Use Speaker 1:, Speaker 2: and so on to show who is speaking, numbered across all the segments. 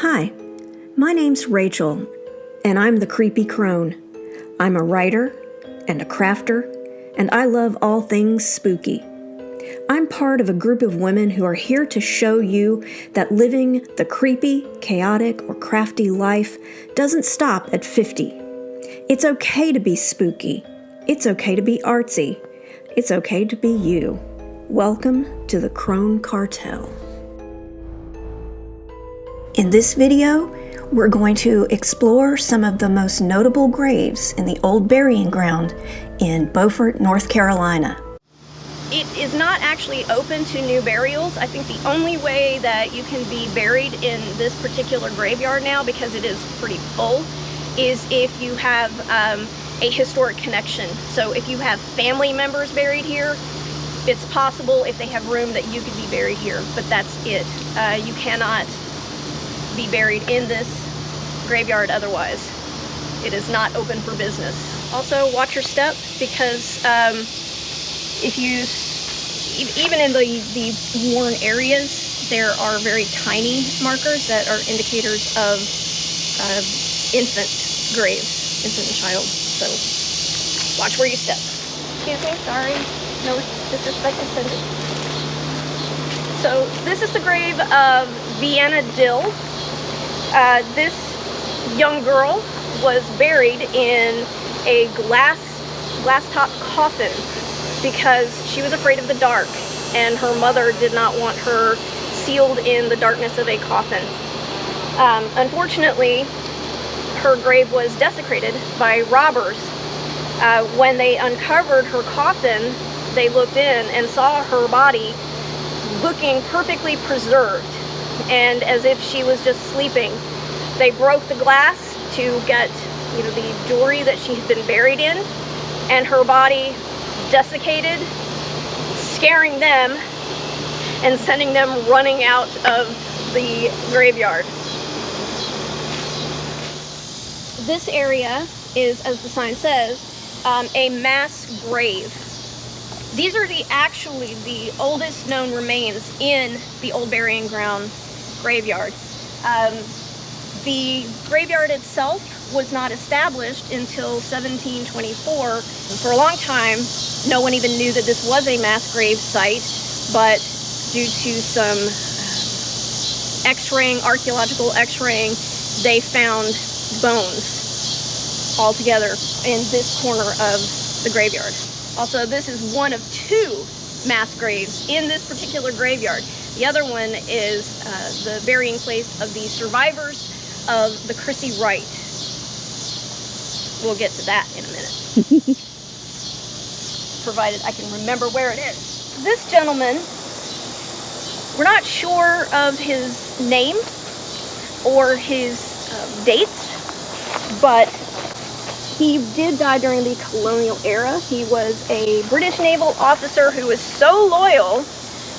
Speaker 1: Hi, my name's Rachel, and I'm the Creepy Crone. I'm a writer and a crafter, and I love all things spooky. I'm part of a group of women who are here to show you that living the creepy, chaotic, or crafty life doesn't stop at 50. It's okay to be spooky. It's okay to be artsy. It's okay to be you. Welcome to the Crone Cartel. In this video, we're going to explore some of the most notable graves in the old burying ground in Beaufort, North Carolina.
Speaker 2: It is not actually open to new burials. I think the only way that you can be buried in this particular graveyard now, because it is pretty full, is if you have a historic connection. So if you have family members buried here, it's possible if they have room that you could be buried here, but that's it. You cannot be buried in this graveyard otherwise. It is not open for business. Also, watch your step, because if you, even in the worn areas, there are very tiny markers that are indicators of infant graves, infant and child. So watch where you step. Excuse me, sorry, no disrespect intended. So this is the grave of Vienna Dill. This young girl was buried in a glass top coffin because she was afraid of the dark, and her mother did not want her sealed in the darkness of a coffin. Unfortunately, her grave was desecrated by robbers. When they uncovered her coffin, they looked in and saw her body looking perfectly preserved, and as if she was just sleeping. They broke the glass to get, the jewelry that she had been buried in, and her body desiccated, scaring them and sending them running out of the graveyard. This area is, as the sign says, a mass grave. These are actually the oldest known remains in the old burying ground graveyard. The graveyard itself was not established until 1724. For a long time, no one even knew that this was a mass grave site, but due to some x-raying, archaeological x-raying, they found bones all together in this corner of the graveyard. Also, this is one of two mass graves in this particular graveyard. The other one is the burying place of the survivors of the Chrissy Wright. We'll get to that in a minute. Provided I can remember where it is. This gentleman, we're not sure of his name or his dates, but he did die during the colonial era. He was a British naval officer who was so loyal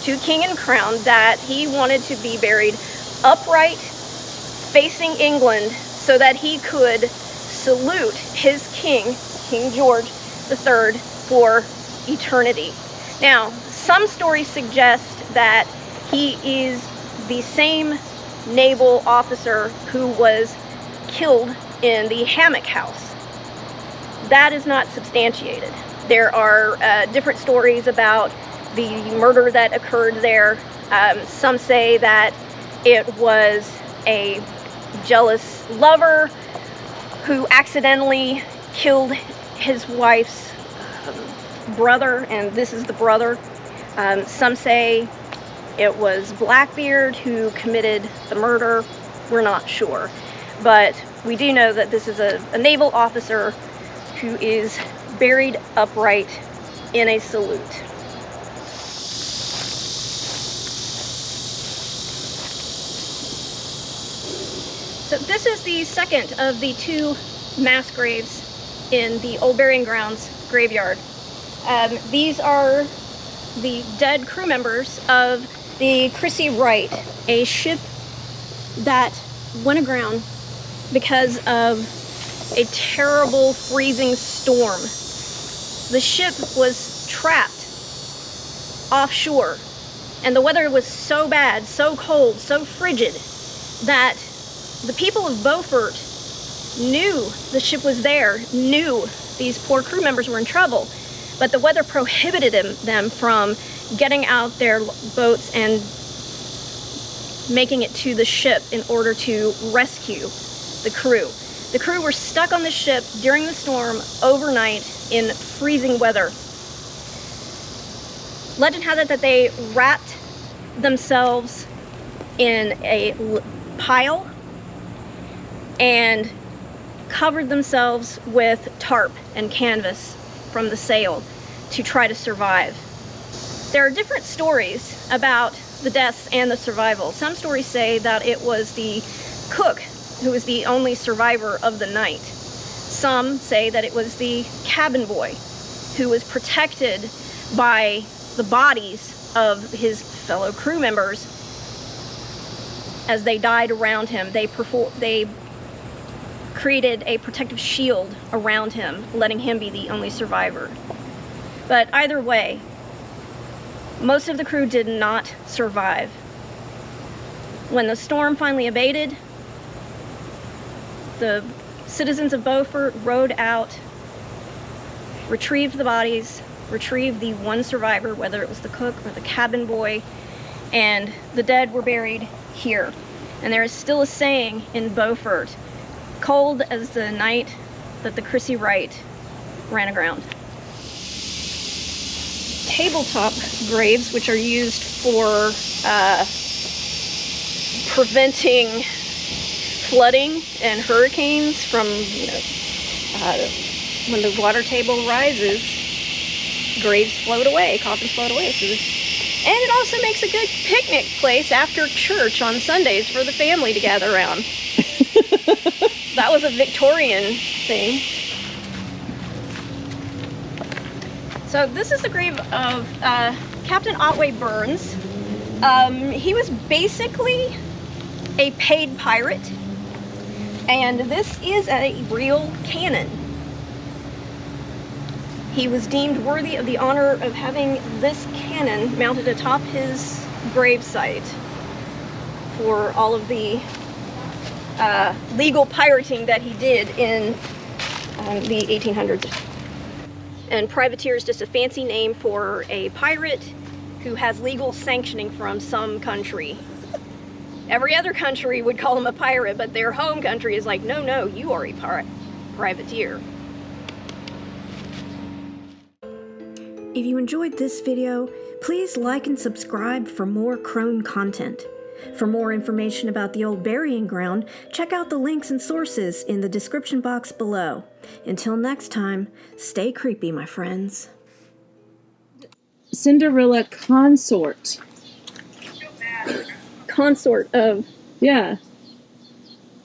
Speaker 2: to King and Crown that he wanted to be buried upright, facing England, so that he could salute his king, King George III, for eternity. Now, some stories suggest that he is the same naval officer who was killed in the hammock house. That is not substantiated. There are different stories about the murder that occurred there. Some say that it was a jealous lover who accidentally killed his wife's brother, and this is the brother. Some say it was Blackbeard who committed the murder. We're not sure. But we do know that this is a naval officer who is buried upright in a salute. So this is the second of the two mass graves in the old burying grounds graveyard. These are the dead crew members of the Chrissy Wright, a ship that went aground because of a terrible freezing storm. The ship was trapped offshore, and the weather was so bad, so cold, so frigid, that The people of Beaufort knew the ship was there, knew these poor crew members were in trouble, but the weather prohibited them from getting out their boats and making it to the ship in order to rescue the crew. The crew were stuck on the ship during the storm overnight in freezing weather. Legend has it that they wrapped themselves in a pile and covered themselves with tarp and canvas from the sail to try to survive. There are different stories about the deaths and the survival. Some stories say that it was the cook who was the only survivor of the night. Some say that it was the cabin boy who was protected by the bodies of his fellow crew members as they died around him. They created a protective shield around him, letting him be the only survivor. But either way, most of the crew did not survive. When the storm finally abated, the citizens of Beaufort rowed out, retrieved the bodies, retrieved the one survivor, whether it was the cook or the cabin boy, and the dead were buried here. And there is still a saying in Beaufort, cold as the night that the Chrissy Wright ran aground. Tabletop graves, which are used for preventing flooding and hurricanes from, when the water table rises, graves float away, coffins float away. And it also makes a good picnic place after church on Sundays for the family to gather around. That was a Victorian thing. So this is the grave of Captain Otway Burns. He was basically a paid pirate, and this is a real cannon. He was deemed worthy of the honor of having this cannon mounted atop his gravesite for all of the legal pirating that he did in the 1800s. And privateer is just a fancy name for a pirate who has legal sanctioning from some country. Every other country would call him a pirate, but their home country is like, no, you are a privateer.
Speaker 1: If you enjoyed this video, please like and subscribe for more crone content. For more information about the old burying ground, check out the links and sources in the description box below. Until next time, stay creepy, my friends.
Speaker 3: Cinderella consort.
Speaker 2: Consort of...
Speaker 3: Yeah.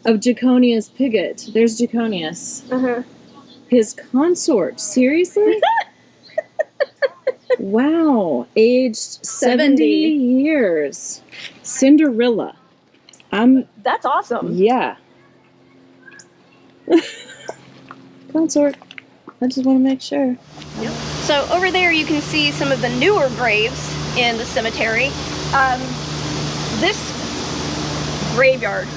Speaker 3: Of Jaconius Piggott. There's Jaconius.
Speaker 2: Uh-huh.
Speaker 3: His consort. Seriously? Wow. Aged 70 years. Cinderella.
Speaker 2: That's awesome.
Speaker 3: Yeah. Consort. I just want to make sure.
Speaker 2: Yep. So over there you can see some of the newer graves in the cemetery. This graveyard,